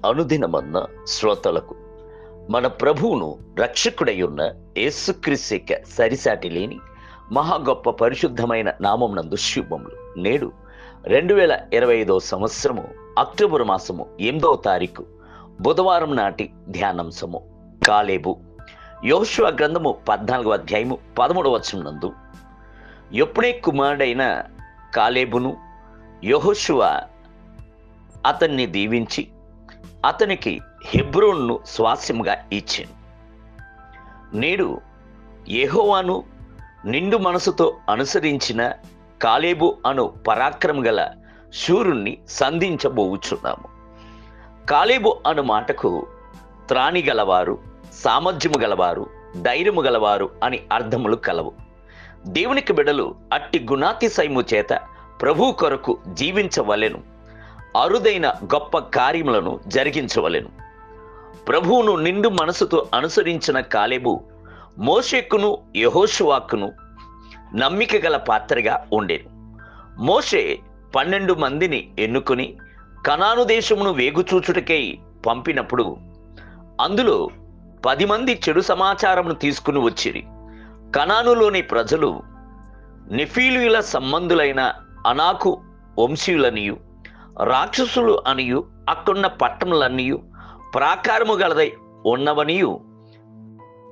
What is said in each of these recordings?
అనుదినమన్న శ్రోతలకు మన ప్రభువును రక్షకుడై ఉన్న యేసుక్రీస్తు సరిసాటి లేని మహా గొప్ప పరిశుద్ధమైన నామం నందు శుభములు. నేడు 2025 సంవత్సరము అక్టోబర్ మాసము 8వ తారీఖు బుధవారం నాటి ధ్యానాంశము కాలేబు. యెహోషువ గ్రంథము 14వ అధ్యాయము 13వ వచనం నందు యెఫునే కుమారుడైన కాలేబును యెహోషువ అతన్ని దీవించి అతనికి హెబ్రోన్ను స్వాస్యముగా ఇచ్చాను. నేడు యెహోవాను నిండు మనసుతో అనుసరించిన కాలేబు అను పరాక్రమ గల శూరుణ్ణి సంధించబోచున్నాము. కాలేబు అను మాటకు త్రాణి గలవారు, సామర్థ్యము గలవారు, ధైర్యము గలవారు అని అర్థములు కలవు. దేవునికి బిడ్డలు అట్టి గుణాతిశయము చేత ప్రభు కొరకు జీవించవలెను, అరుదైన గొప్ప కార్యములను జరిగించవలెను. ప్రభువును నిండు మనసుతో అనుసరించిన కాలేబు మోషేకును యెహోషువకును నమ్మిక గల పాత్రగా ఉండెను. మోషే 12 మందిని ఎన్నుకొని కనాను దేశమును వేగుచూచుటకై పంపినప్పుడు అందులో 10 మంది చెడు సమాచారమును తీసుకుని వచ్చిరి. కనానులోని ప్రజలు నెఫీలీయుల సంబంధులైన అనాకు వంశీయులనియు రాక్షసులు అనియు అక్కడున్న పట్టణములన్నీయు ప్రాకారము గలదై ఉన్నవనియు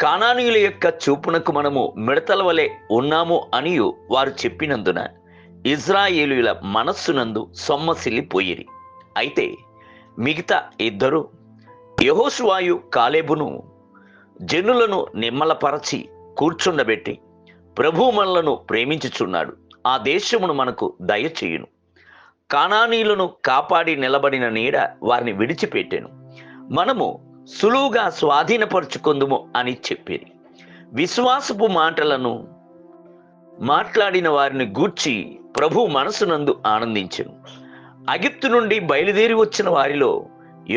కానానీయుల యొక్క చూపునకు మనము మిడతల వలె ఉన్నాము అనియు వారు చెప్పినందున ఇజ్రాయేలీయుల మనస్సునందు సొమ్మసిల్లిపోయిరి. అయితే మిగతా ఇద్దరు యెహోషువయు కాలేబును జనులను నిమ్మలపరచి కూర్చుండబెట్టి ప్రభువు మనలను ప్రేమించుచున్నాడు, ఆ దేశమును మనకు దయచేయును, కానానీయులను కాపాడి నిలబడిన నీడ వారిని విడిచిపెట్టెను, మనము సులువుగా స్వాధీనపరుచుకుందుము అని చెప్పిరి. విశ్వాసపు మాటలను మాట్లాడిన వారిని గూర్చి ప్రభు మనసునందు ఆనందించెను. ఐగుప్తు నుండి బయలుదేరి వచ్చిన వారిలో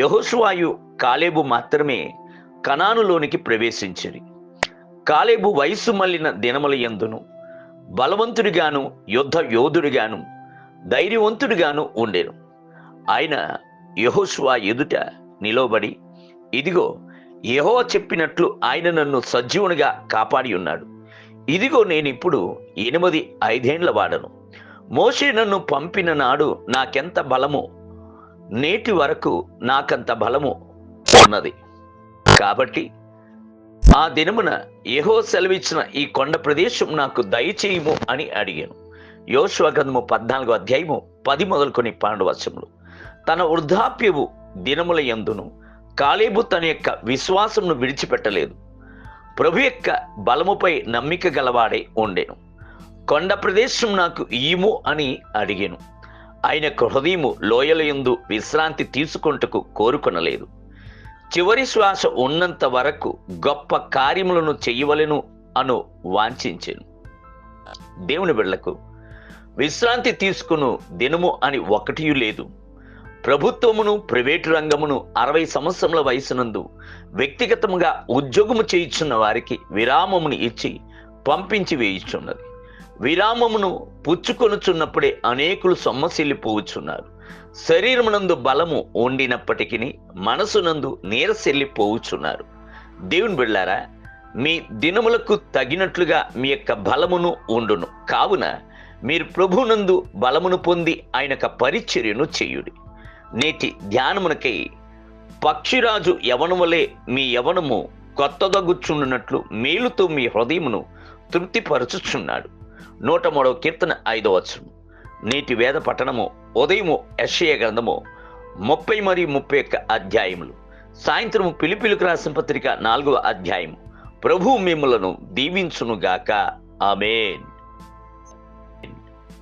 యెహోషువయు కాలేబు మాత్రమే కనానులోనికి ప్రవేశించిరి. కాలేబు వయసు మళ్ళిన దినముల యందును బలవంతుడిగాను యుద్ధ యోధుడిగాను ధైర్యవంతుడిగాను ఉండెను. ఆయన యెహోషువ ఎదుట నిలవబడి, ఇదిగో యెహోవా చెప్పినట్లు ఆయన నన్ను సజీవునిగా కాపాడి ఉన్నాడు, ఇదిగో నేనిప్పుడు 85 ఏండ్ల వాడను, మోషే నన్ను పంపిన నాడు నాకెంత బలము, నేటి వరకు నాకంత బలము ఉన్నది, కాబట్టి ఆ దినమున యెహోవా సెలవిచ్చిన ఈ కొండ ప్రదేశం నాకు దయచేయుము అని అడిగాను. యెహోషువ గ్రంథము 14వ అధ్యాయము 10 మొదలుకొని 12 వచనములు. తన వృద్ధాప్యపు దినముల యందును కాలేబు తన యొక్క విశ్వాసమును విడిచిపెట్టలేదు. ప్రభు యొక్క బలముపై నమ్మిక గలవాడే ఉండెను. కొండ ప్రదేశం నాకు ఇయ్యుము అని అడిగాను. ఆయన హృదయము లోయల యందు విశ్రాంతి తీసుకొంటకు కోరుకొనలేదు. చివరి శ్వాస ఉన్నంత వరకు గొప్ప కార్యములను చెయ్యవలెను అను వాంఛించెను. దేవుని బిడ్డలకు విశ్రాంతి తీసుకును దినము అని ఒకటి లేదు. ప్రభుత్వమును ప్రైవేటు రంగమును 60 సంవత్సరముల వయసునందు వ్యక్తిగతముగా ఉద్యోగము చేయుచున్న వారికి విరామమును ఇచ్చి పంపించి వేయుచున్నది. విరామమును పుచ్చుకొనుచున్నప్పుడే అనేకులు సొమ్మసిల్లిపోవచ్చున్నారు. శరీరమునందు బలము ఉండినప్పటికీ మనసునందు నీరసిల్లిపోవచ్చున్నారు. దేవుని బిడ్డలారా, మీ దినములకు తగినట్లుగా మీ యొక్క బలమును ఉండును. కావున మీరు ప్రభునందు బలమును పొంది ఆయనక పరిచర్యను చేయుడి. నేటి ధ్యానమునకై పక్షిరాజు యవనములే మీ యవనము కొత్తదగుచున్నట్లు మేలుతో మీ హృదయమును తృప్తిపరచుచున్నాడు. 103వ కీర్తన 5వ వచనం. నేటి వేద పఠనము ఉదయము యెషయా గ్రంథము 30 మరియు 31 అధ్యాయములు, సాయంత్రము ఫిలిప్పీయులకు రాసిన పత్రిక 4వ అధ్యాయము. ప్రభువు మిమ్ములను దీవించునుగాక. ఆమేన్.